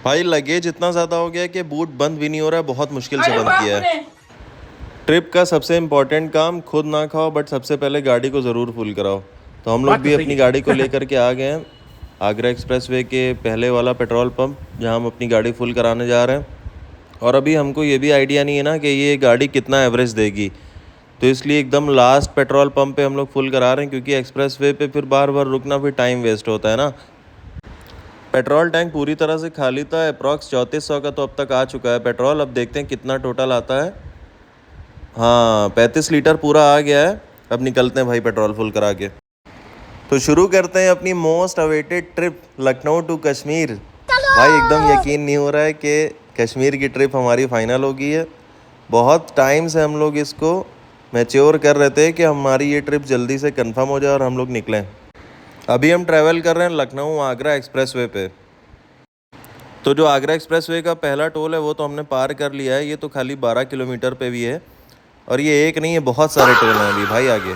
भाई लगेज इतना ज़्यादा हो गया है कि बूट बंद भी नहीं हो रहा है, बहुत मुश्किल से बंद किया है। ट्रिप का सबसे इम्पोर्टेंट काम खुद ना खाओ बट सबसे पहले गाड़ी को ज़रूर फुल कराओ। तो हम लोग बात तो भी सही अपनी है। गाड़ी को लेकर के आ गए हैं आगरा एक्सप्रेसवे के पहले वाला पेट्रोल पंप, जहां हम अपनी गाड़ी फुल कराने जा रहे हैं। और अभी हमको ये भी आइडिया नहीं है ना कि ये गाड़ी कितना एवरेज देगी, तो इसलिए एकदम लास्ट पेट्रोल पंप पे हम लोग फुल करा रहे हैं, क्योंकि एक्सप्रेसवे पे फिर बार बार रुकना फिर टाइम वेस्ट होता है ना। पेट्रोल टैंक पूरी तरह से खाली था, अप्रॉक्स 3400 का तो अब तक आ चुका है पेट्रोल। अब देखते हैं कितना टोटल आता है। हाँ, 35 लीटर पूरा आ गया है। अब निकलते हैं भाई पेट्रोल फुल करा के। तो शुरू करते हैं अपनी most awaited trip Lucknow to Kashmir. भाई एकदम यकीन नहीं हो रहा है कि कश्मीर की ट्रिप हमारी फाइनल हो गई है। बहुत टाइम से हम लोग इसको मैच्योर कर रहे थे कि हमारी ये ट्रिप जल्दी से कंफर्म हो जाए और हम लोग निकलें। अभी हम ट्रैवल कर रहे हैं लखनऊ आगरा एक्सप्रेसवे पे। तो जो आगरा एक्सप्रेसवे का पहला टोल है वो तो हमने पार कर लिया है। ये तो खाली 12 किलोमीटर पे भी है, और ये एक नहीं है, बहुत सारे टोल हैं अभी भाई आगे।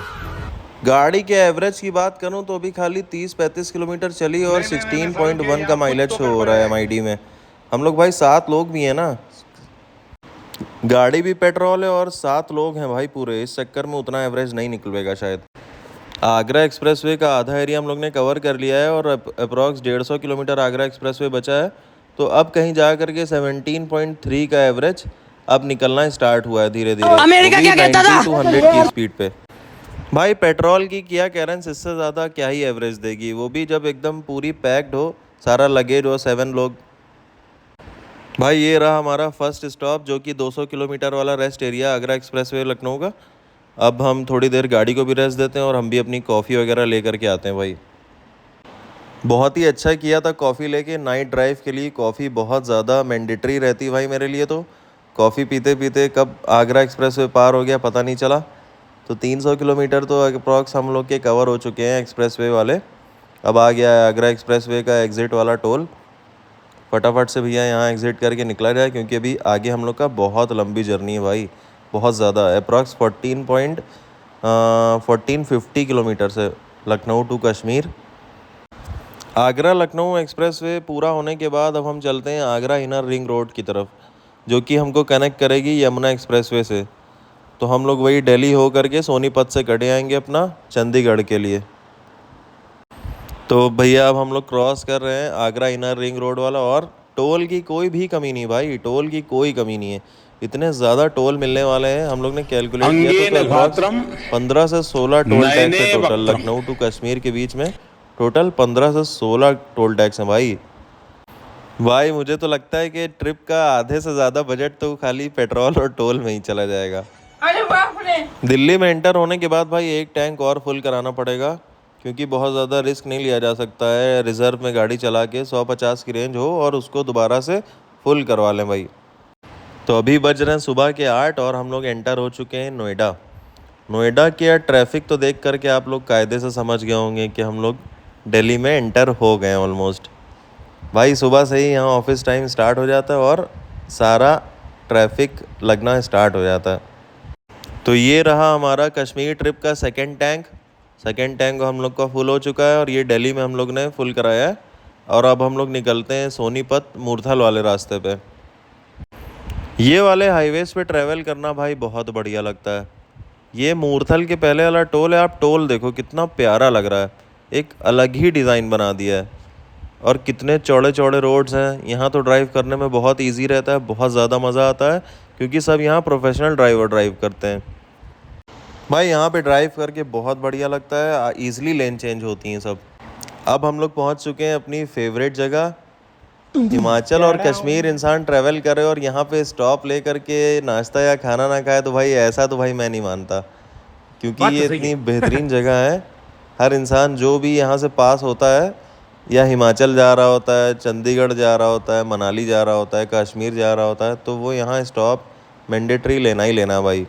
गाड़ी के एवरेज की बात करूं तो अभी खाली 30-35 किलोमीटर चली और नहीं नहीं नहीं नहीं, समझ गए 16.1 का आप, कुछ माइलेज तो शो हो गड़बड़ रहा है है। एमआईडी में। हम लोग भाई 7 लोग भी हैं ना, गाड़ी भी पेट्रोल है और 7 लोग हैं भाई पूरे। इस चक्कर में उतना एवरेज नहीं निकलेगा शायद। आगरा एक्सप्रेसवे का आधा एरिया हम लोग ने कवर कर लिया है और अप्रॉक्स 150 किलोमीटर आगरा एक्सप्रेसवे बचा है। तो अब कहीं जा करके 17.3 का एवरेज अब निकलना स्टार्ट हुआ है धीरे धीरे, वो अमेरिका भी क्या कहता 90 टू था? 100 की स्पीड पे। भाई पेट्रोल की किया कैरेंस इससे ज़्यादा क्या ही एवरेज देगी, वो भी जब एकदम पूरी पैक्ड हो, सारा लगेज हो, 7 लोग। भाई ये रहा हमारा फर्स्ट स्टॉप, जो कि 200 किलोमीटर वाला rest area Agra expressway Lucknow का। अब हम थोड़ी देर गाड़ी को भी रेस्ट देते हैं और हम भी अपनी कॉफ़ी वगैरह लेकर के आते हैं भाई। बहुत ही अच्छा किया था कॉफ़ी लेके। नाइट ड्राइव के लिए कॉफ़ी बहुत ज़्यादा मैंडेटरी रहती है भाई मेरे लिए। तो कॉफ़ी पीते पीते कब आगरा एक्सप्रेसवे पार हो गया पता नहीं चला। तो 300 किलोमीटर तो अप्रॉक्स हम लोग के कवर हो चुके हैं एक्सप्रेसवे वाले। अब आ गया है आगरा एक्सप्रेसवे का एग्ज़िट वाला टोल। फटाफट से भैया यहाँ एग्ज़िट करके निकला जाए, क्योंकि अभी आगे हम लोग का बहुत लंबी जर्नी है भाई, बहुत ज़्यादा। अप्रॉक्स 1450 किलोमीटर से लखनऊ टू कश्मीर। आगरा लखनऊ एक्सप्रेसवे पूरा होने के बाद अब हम चलते हैं आगरा इनर रिंग रोड की तरफ, जो कि हमको कनेक्ट करेगी यमुना एक्सप्रेसवे से। तो हम लोग वही दिल्ली हो करके सोनीपत से कटे आएंगे अपना चंडीगढ़ के लिए। तो भैया अब हम लोग क्रॉस कर रहे हैं आगरा इनर रिंग रोड वाला, और टोल की कोई भी कमी नहीं भाई, टोल की कोई कमी नहीं है। इतने ज़्यादा टोल मिलने वाले हैं, हम लोग ने कैलकुलेट किया तो अंगेन अप्रॉक्स गात्रम 15 से 16 टोल टैक्स है नयने टोटल वक्त्रम। लखनऊ टू कश्मीर के बीच में। टोटल 15 से 16 टोल टैक्स हैं भाई। भाई मुझे तो लगता है कि ट्रिप का आधे से ज़्यादा बजट तो खाली पेट्रोल और टोल में ही चला जाएगा। अरे बाप रे। दिल्ली में एंटर होने के बाद भाई एक टैंक और फुल कराना पड़ेगा, क्योंकि बहुत ज़्यादा रिस्क नहीं लिया जा सकता है रिज़र्व में गाड़ी चला के। 150 की रेंज हो और उसको दोबारा से फुल करवा लें भाई। तो अभी बज रहे हैं सुबह के 8 और हम लोग एंटर हो चुके हैं नोएडा। नोएडा के ट्रैफिक तो देख करके आप लोग कायदे से समझ गए होंगे कि हम लोग दिल्ली में एंटर हो गए हैं ऑलमोस्ट। भाई सुबह से ही यहाँ ऑफिस टाइम स्टार्ट हो जाता है और सारा ट्रैफिक लगना स्टार्ट हो जाता है। तो ये रहा हमारा कश्मीर ट्रिप का सेकंड टैंक हम लोग का फुल हो चुका है, और ये दिल्ली में हम लोग ने फुल कराया है। और अब हम लोग निकलते हैं सोनीपत मूर्थल वाले रास्ते पे। ये वाले हाईवेज़ पे ट्रैवल करना भाई बहुत बढ़िया लगता है। ये मूर्थल के पहले वाला टोल है, आप टोल देखो कितना प्यारा लग रहा है, एक अलग ही डिज़ाइन बना दिया है। और कितने चौड़े चौड़े रोड्स हैं यहाँ, तो ड्राइव करने में बहुत इजी रहता है, बहुत ज़्यादा मज़ा आता है, क्योंकि सब यहाँ प्रोफेशनल ड्राइवर ड्राइव करते हैं। भाई यहाँ पे ड्राइव करके बहुत बढ़िया लगता है, ईजिली लेन चेंज होती हैं सब। अब हम लोग पहुँच चुके हैं अपनी फेवरेट जगह हिमाचल और कश्मीर। इंसान ट्रैवल करे और यहाँ पे स्टॉप ले करके नाश्ता या खाना ना खाए तो भाई ऐसा तो भाई मैं नहीं मानता, क्योंकि बात तो ये सही इतनी है। बेहतरीन जगह है। हर इंसान जो भी यहाँ से पास होता है, या हिमाचल जा रहा होता है, चंडीगढ़ जा रहा होता है, मनाली जा रहा होता है, कश्मीर जा रहा होता है, तो वो यहाँ स्टॉप मैंडेटरी लेना ही लेना भाई।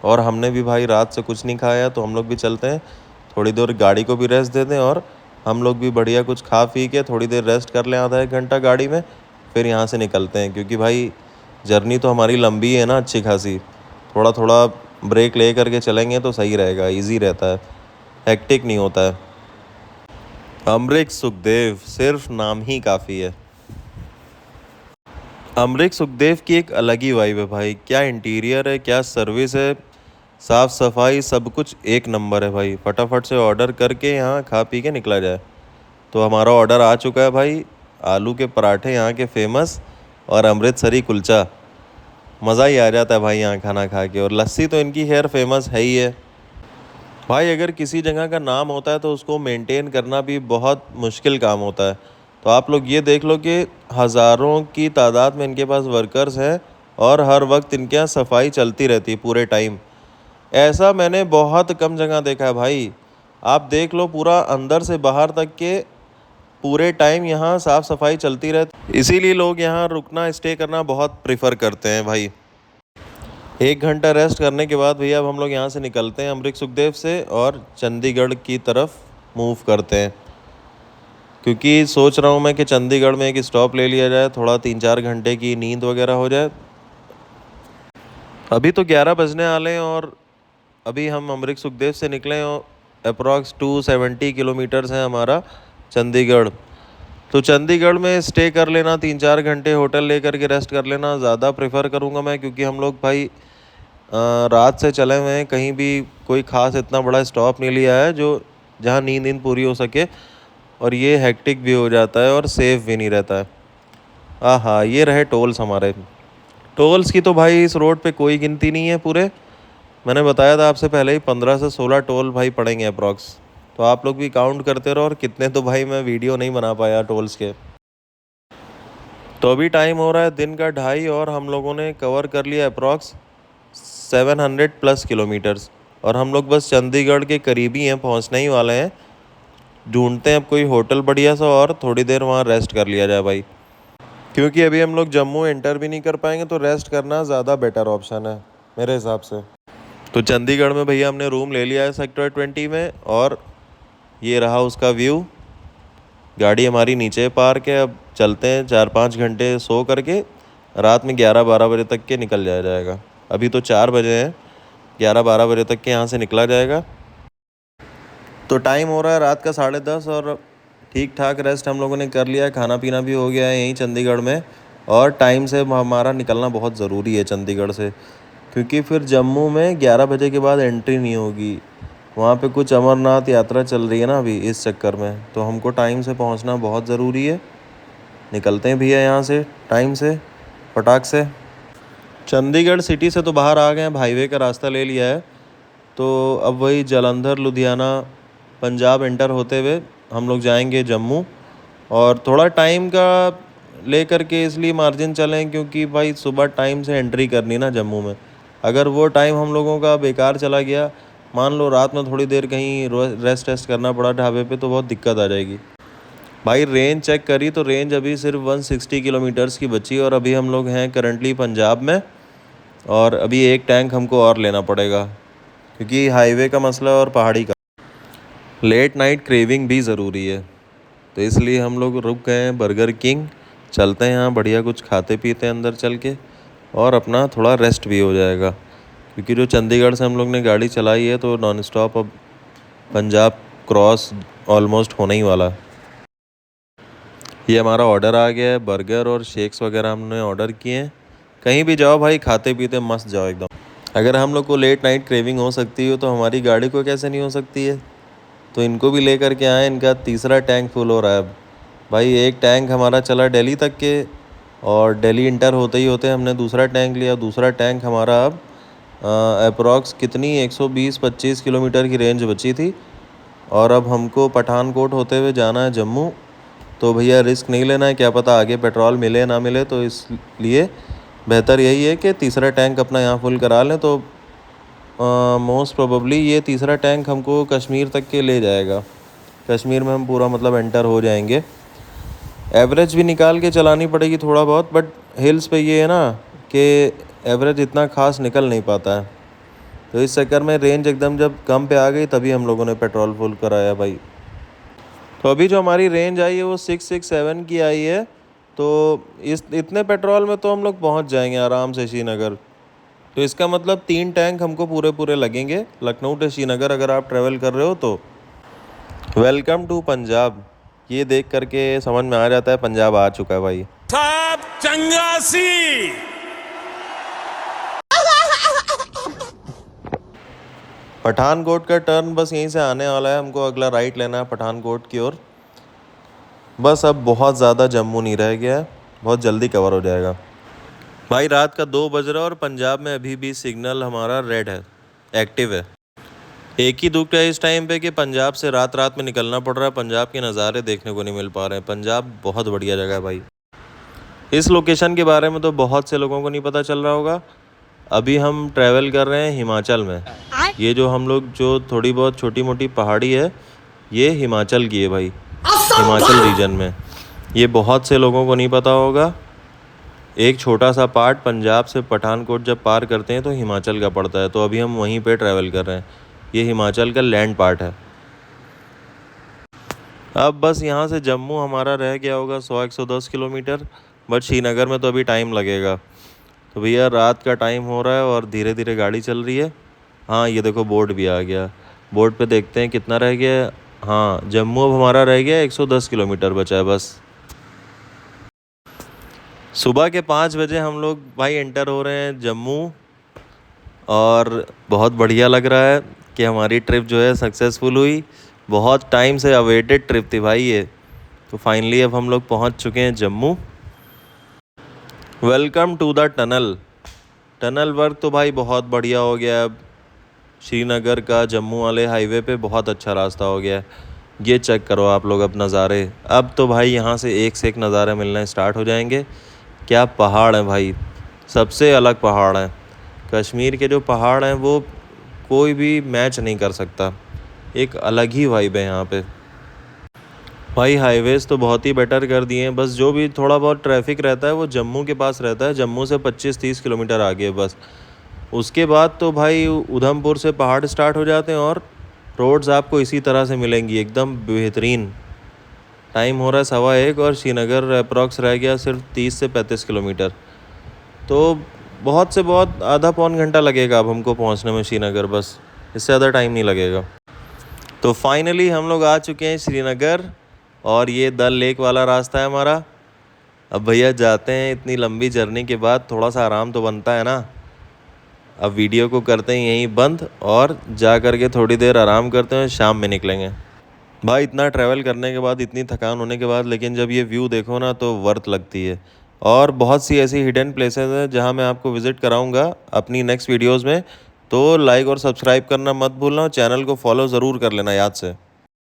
और हमने भी भाई रात से कुछ नहीं खाया, तो हम लोग भी चलते हैं, थोड़ी देर गाड़ी को भी रेस्ट दे दें और हम लोग भी बढ़िया कुछ खा पी के थोड़ी देर रेस्ट कर लें, आधा 1 घंटा गाड़ी में, फिर यहाँ से निकलते हैं। क्योंकि भाई जर्नी तो हमारी लंबी है ना अच्छी खासी, थोड़ा थोड़ा ब्रेक ले करके चलेंगे तो सही रहेगा, ईजी रहता है, हेक्टिक नहीं होता है। अमरीक सुखदेव सिर्फ नाम ही काफ़ी है। अमरीक सुखदेव की एक अलग ही वाइब है भाई। क्या इंटीरियर है, क्या सर्विस है, साफ़ सफाई, सब कुछ एक नंबर है भाई। फटाफट से ऑर्डर करके यहाँ खा पी के निकला जाए। तो हमारा ऑर्डर आ चुका है भाई। आलू के पराठे यहाँ के फेमस और अमृतसरी कुलचा। मज़ा ही आ जाता है भाई यहाँ खाना खा के। और लस्सी तो इनकी खैर फेमस है ही है भाई। अगर किसी जगह का नाम होता है तो उसको मेंटेन करना भी बहुत मुश्किल काम होता है। तो आप लोग ये देख लो कि हज़ारों की तादाद में इनके पास वर्कर्स हैं और हर वक्त इनके यहाँ सफाई चलती रहती है पूरे टाइम। ऐसा मैंने बहुत कम जगह देखा है भाई। आप देख लो पूरा अंदर से बाहर तक के पूरे टाइम यहाँ साफ़ सफाई चलती रहती, इसीलिए लोग यहाँ रुकना स्टे करना बहुत प्रेफर करते हैं भाई। 1 घंटा रेस्ट करने के बाद भैया अब हम लोग यहाँ से निकलते हैं अमरीक सुखदेव से और चंडीगढ़ की तरफ मूव करते हैं। क्योंकि सोच रहा हूँ मैं कि चंडीगढ़ में एक स्टॉप ले लिया जाए, थोड़ा 3-4 घंटे की नींद वगैरह हो जाए। अभी तो 11 बजने वाले हैं और अभी हम अमरीक सुखदेव से निकले और अप्रॉक्स 270 किलोमीटर्स है हमारा चंडीगढ़। तो चंडीगढ़ में स्टे कर लेना, 3-4 घंटे होटल लेकर के रेस्ट कर लेना ज़्यादा प्रेफर करूँगा मैं। क्योंकि हम लोग भाई रात से चले हुए हैं, कहीं भी कोई ख़ास इतना बड़ा स्टॉप नहीं लिया है जो जहाँ नींद पूरी हो सके। और ये हेक्टिक भी हो जाता है और सेफ़ भी नहीं रहता है। हाँ, ये रहे टोल्स हमारे। टोल्स की तो भाई इस रोड पे कोई गिनती नहीं है पूरे। मैंने बताया था आपसे पहले ही 15 से 16 टोल भाई पड़ेंगे अप्रॉक्स। तो आप लोग भी काउंट करते रहो। और कितने तो भाई मैं वीडियो नहीं बना पाया टोल्स के। तो अभी टाइम हो रहा है दिन का 2:30 और हम लोगों ने कवर कर लिया अप्रॉक्स 700+ किलोमीटर्स। और हम लोग बस चंडीगढ़ के करीबी हैं, पहुंचने ही वाले हैं। ढूंढते हैं अब कोई होटल बढ़िया सा और थोड़ी देर वहाँ रेस्ट कर लिया जाए भाई। क्योंकि अभी हम लोग जम्मू एंटर भी नहीं कर पाएंगे, तो रेस्ट करना ज़्यादा बेटर ऑप्शन है मेरे हिसाब से। तो चंडीगढ़ में भैया हमने रूम ले लिया है सेक्टर 20 में। और ये रहा उसका व्यू। गाड़ी हमारी नीचे पार्क है। अब चलते हैं, 4-5 घंटे सो करके रात में 11-12 बजे तक के निकल जाया जाएगा। अभी तो 4 बजे हैं, 11-12 बजे तक के यहाँ से निकला जाएगा। तो टाइम हो रहा है रात का 10:30 और ठीक ठाक रेस्ट हम लोगों ने कर लिया है। खाना पीना भी हो गया है यहीं चंडीगढ़ में। और टाइम से हमारा निकलना बहुत ज़रूरी है चंडीगढ़ से। क्योंकि फिर जम्मू में 11 बजे के बाद एंट्री नहीं होगी। वहाँ पे कुछ अमरनाथ यात्रा चल रही है ना अभी, इस चक्कर में तो हमको टाइम से पहुँचना बहुत ज़रूरी है। निकलते हैं भैया यहाँ से टाइम से, फटाक से। चंडीगढ़ सिटी से तो बाहर आ गए हैं, हाईवे का रास्ता ले लिया है। तो अब वही जालंधर, लुधियाना, पंजाब एंटर होते हुए हम लोग जाएंगे जम्मू। और थोड़ा टाइम का ले करके इसलिए मार्जिन चलें क्योंकि भाई सुबह टाइम से एंट्री करनी ना जम्मू में। अगर वो टाइम हम लोगों का बेकार चला गया, मान लो रात में थोड़ी देर कहीं रेस्ट करना पड़ा ढाबे पे, तो बहुत दिक्कत आ जाएगी भाई। रेंज चेक करी तो रेंज अभी सिर्फ 160 किलोमीटर्स की बची। और अभी हम लोग हैं करंटली पंजाब में। और अभी एक टैंक हमको और लेना पड़ेगा क्योंकि हाईवे का मसला और पहाड़ी का। लेट नाइट क्रेविंग भी ज़रूरी है, तो इसलिए हम लोग रुक गए हैं बर्गर किंग। चलते हैं यहाँ बढ़िया कुछ खाते पीते हैं अंदर चल के, और अपना थोड़ा रेस्ट भी हो जाएगा। क्योंकि जो चंडीगढ़ से हम लोग ने गाड़ी चलाई है तो नॉन स्टॉप अब पंजाब क्रॉस ऑलमोस्ट होने ही वाला। ये हमारा ऑर्डर आ गया है, बर्गर और शेक्स वगैरह हमने ऑर्डर किए हैं। कहीं भी जाओ भाई खाते पीते मस्त जाओ एकदम। अगर हम लोग को लेट नाइट क्रेविंग हो सकती हो तो हमारी गाड़ी को कैसे नहीं हो सकती है। तो इनको भी लेकर के आए, इनका तीसरा टैंक फुल हो रहा है अब भाई। एक टैंक हमारा चला दिल्ली तक के, और दिल्ली इंटर होते ही होते हमने दूसरा टैंक लिया। दूसरा टैंक हमारा अब अप्रॉक्स कितनी 120-25 किलोमीटर की रेंज बची थी। और अब हमको पठानकोट होते हुए जाना है जम्मू। तो भैया रिस्क नहीं लेना है, क्या पता आगे पेट्रोल मिले ना मिले। तो इसलिए बेहतर यही है कि तीसरा टैंक अपना यहाँ फुल करा लें। तो मोस्ट प्रोबेबली ये तीसरा टैंक हमको कश्मीर तक के ले जाएगा। कश्मीर में हम पूरा मतलब एंटर हो जाएंगे। एवरेज भी निकाल के चलानी पड़ेगी थोड़ा बहुत, बट हिल्स पे ये है ना कि एवरेज इतना खास निकल नहीं पाता है। तो इस चक्कर में रेंज एकदम जब कम पे आ गई तभी हम लोगों ने पेट्रोल फुल कराया भाई। तो अभी जो हमारी रेंज आई है वो 667 की आई है। तो इस इतने पेट्रोल में तो हम लोग पहुंच जाएंगे आराम से श्रीनगर। तो इसका मतलब 3 टैंक हमको पूरे पूरे लगेंगे लखनऊ से श्रीनगर अगर आप ट्रैवल कर रहे हो तो। वेलकम टू पंजाब, ये देख करके समझ में आ जाता है पंजाब आ चुका है भाई। साहब चंगासी। पठानकोट का टर्न बस यहीं से आने वाला है, हमको अगला राइट लेना है पठानकोट की ओर। बस अब बहुत ज़्यादा जम्मू नहीं रह गया है, बहुत जल्दी कवर हो जाएगा। भाई रात का 2 बज रहा है और पंजाब में अभी भी सिग्नल हमारा रेड है, एक्टिव है। एक ही दुख है इस टाइम पे कि पंजाब से रात रात में निकलना पड़ रहा है, पंजाब के नज़ारे देखने को नहीं मिल पा रहे हैं। पंजाब बहुत बढ़िया जगह है भाई। इस लोकेशन के बारे में तो बहुत से लोगों को नहीं पता चल रहा होगा। अभी हम ट्रैवल कर रहे हैं हिमाचल में। ये जो हम लोग जो थोड़ी बहुत छोटी मोटी पहाड़ी है, ये हिमाचल की है भाई, हिमाचल रीजन में। ये बहुत से लोगों को नहीं पता होगा। एक छोटा सा पार्ट पंजाब से पठानकोट जब पार करते हैं तो हिमाचल का पड़ता है, तो अभी हम वहीं पे ट्रैवल कर रहे हैं। ये हिमाचल का लैंड पार्ट है। अब बस यहाँ से जम्मू हमारा रह गया होगा 100-110 किलोमीटर, बट श्रीनगर में तो अभी टाइम लगेगा। तो भैया रात का टाइम हो रहा है और धीरे धीरे गाड़ी चल रही है। हाँ ये देखो बोर्ड भी आ गया, बोर्ड पे देखते हैं कितना रह गया है। हाँ जम्मू अब हमारा रह गया 110 किलोमीटर बचा है बस। सुबह के 5 बजे हम लोग भाई एंटर हो रहे हैं जम्मू, और बहुत बढ़िया लग रहा है कि हमारी ट्रिप जो है सक्सेसफुल हुई। बहुत टाइम से अवेटेड ट्रिप थी भाई ये। तो फाइनली अब हम लोग पहुंच चुके हैं Jammu. Welcome to the tunnel. Tunnel work तो भाई बहुत बढ़िया हो गया। अब श्रीनगर का जम्मू वाले हाईवे पे बहुत अच्छा रास्ता हो गया है। ये चेक करो आप लोग अब नज़ारे। अब तो भाई यहाँ से एक से एक नज़ारे मिलना स्टार्ट हो जाएंगे। क्या पहाड़ हैं भाई, सबसे अलग पहाड़ हैं। कश्मीर के जो पहाड़ हैं वो कोई भी मैच नहीं कर सकता, एक अलग ही वाइब है यहाँ पे। भाई हाईवेज़ तो बहुत ही बेटर कर दिए हैं, बस जो भी थोड़ा बहुत ट्रैफिक रहता है वो जम्मू के पास रहता है, जम्मू से 25-30 किलोमीटर आगे बस। उसके बाद तो भाई उधमपुर से पहाड़ स्टार्ट हो जाते हैं और रोड्स आपको इसी तरह से मिलेंगी एकदम बेहतरीन। टाइम हो रहा है 1:15 और श्रीनगर अप्रॉक्स रह गया सिर्फ 30 से 35 किलोमीटर। तो बहुत से बहुत आधा पौन घंटा लगेगा अब हमको पहुंचने में श्रीनगर, बस इससे ज़्यादा टाइम नहीं लगेगा। तो फाइनली हम लोग आ चुके हैं श्रीनगर, और ये दल लेक वाला रास्ता है हमारा। अब भैया जाते हैं, इतनी लंबी जर्नी के बाद थोड़ा सा आराम तो बनता है ना। अब वीडियो को करते हैं यहीं बंद और जा कर के थोड़ी देर आराम करते हैं, शाम में निकलेंगे। भाई इतना ट्रैवल करने के बाद, इतनी थकान होने के बाद, लेकिन जब ये व्यू देखो ना तो वर्थ लगती है। और बहुत सी ऐसी हिडन प्लेसेस हैं जहाँ मैं आपको विज़िट कराऊंगा अपनी नेक्स्ट वीडियोस में। तो लाइक और सब्सक्राइब करना मत भूलना और चैनल को फॉलो ज़रूर कर लेना याद से।